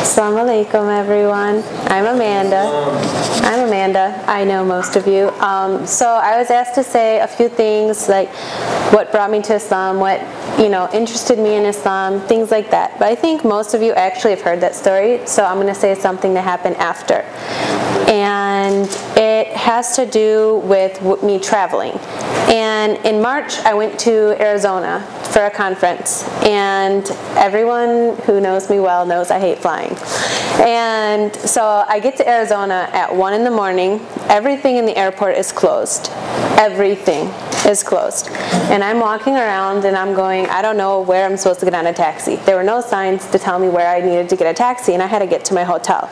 Assalamu alaikum, everyone. I'm Amanda. I know most of you. So I was asked to say a few things, like what brought me to Islam, what interested me in Islam, things like that. But I think most of you actually have heard that story, so I'm going to say something that happened after. And it has to do with me traveling. And in March, I went to Arizona for a conference. And everyone who knows me well knows I hate flying. And so I get to Arizona at 1 in the morning. Everything in the airport is closed. Everything is closed. And I'm walking around and I'm going, I don't know where I'm supposed to get on a taxi. There were no signs to tell me where I needed to get a taxi, and I had to get to my hotel.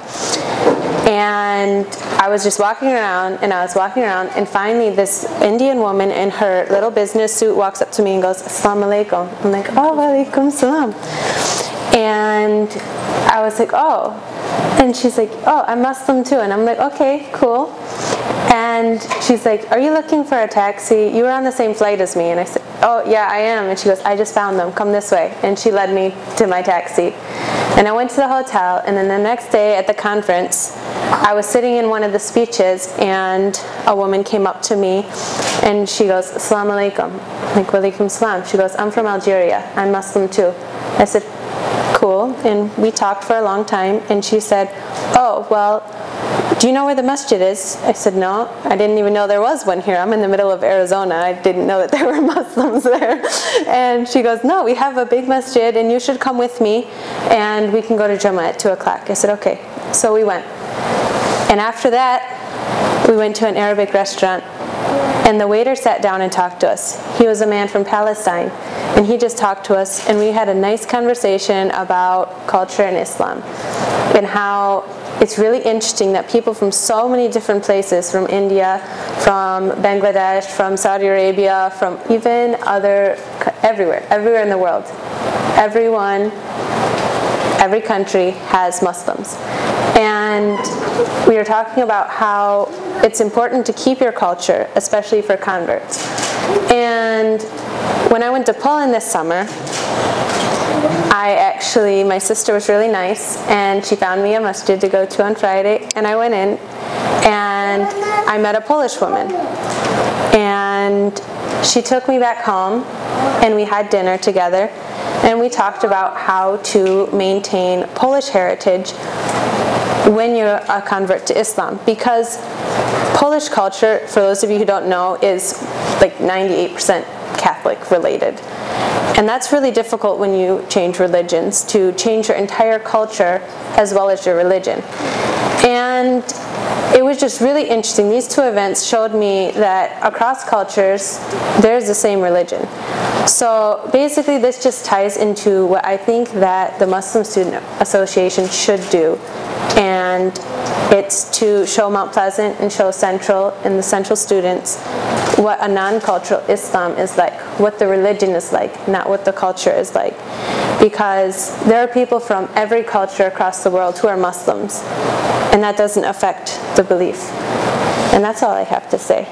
And I was just walking around, and finally this Indian woman in her little business suit walks up to me and goes, Assalamu alaikum. I'm like, oh, wa alaikum salam. And I was like, oh. And she's like, oh, I'm Muslim too. And I'm like, okay, cool. And she's like, are you looking for a taxi? You were on the same flight as me. And I said, oh, yeah, I am. And she goes, I just found them. Come this way. And she led me to my taxi. And I went to the hotel. And then the next day at the conference, I was sitting in one of the speeches, and a woman came up to me, and she goes, Assalamu alaikum. I'm like, wa alaikum salam. She goes, I'm from Algeria. I'm Muslim too. I said, cool. And we talked for a long time. And she said, oh, well, do you know where the masjid is? I said, no, I didn't even know there was one here. I'm in the middle of Arizona. I didn't know that there were Muslims there. And she goes, no, we have a big masjid, and you should come with me, and we can go to Jummah at 2 o'clock. I said, okay. So we went. And after that, we went to an Arabic restaurant, and the waiter sat down and talked to us. He was a man from Palestine, and he just talked to us, and we had a nice conversation about culture and Islam, and how it's really interesting that people from so many different places, from India, from Bangladesh, from Saudi Arabia, from even everywhere in the world, every country has Muslims. And we were talking about how it's important to keep your culture, especially for converts. And when I went to Poland this summer, my sister was really nice, and she found me a masjid to go to on Friday, and I went in, and I met a Polish woman. And she took me back home, and we had dinner together, and we talked about how to maintain Polish heritage when you're a convert to Islam, because Polish culture, for those of you who don't know, is like 98% Catholic related. And that's really difficult when you change religions, to change your entire culture as well as your religion. And it was just really interesting. These two events showed me that across cultures, there's the same religion. So basically this just ties into what I think that the Muslim Student Association should do. And it's to show Mount Pleasant and show Central and the Central students what a non-cultural Islam is like, what the religion is like, not what the culture is like. Because there are people from every culture across the world who are Muslims, and that doesn't affect the belief. And that's all I have to say.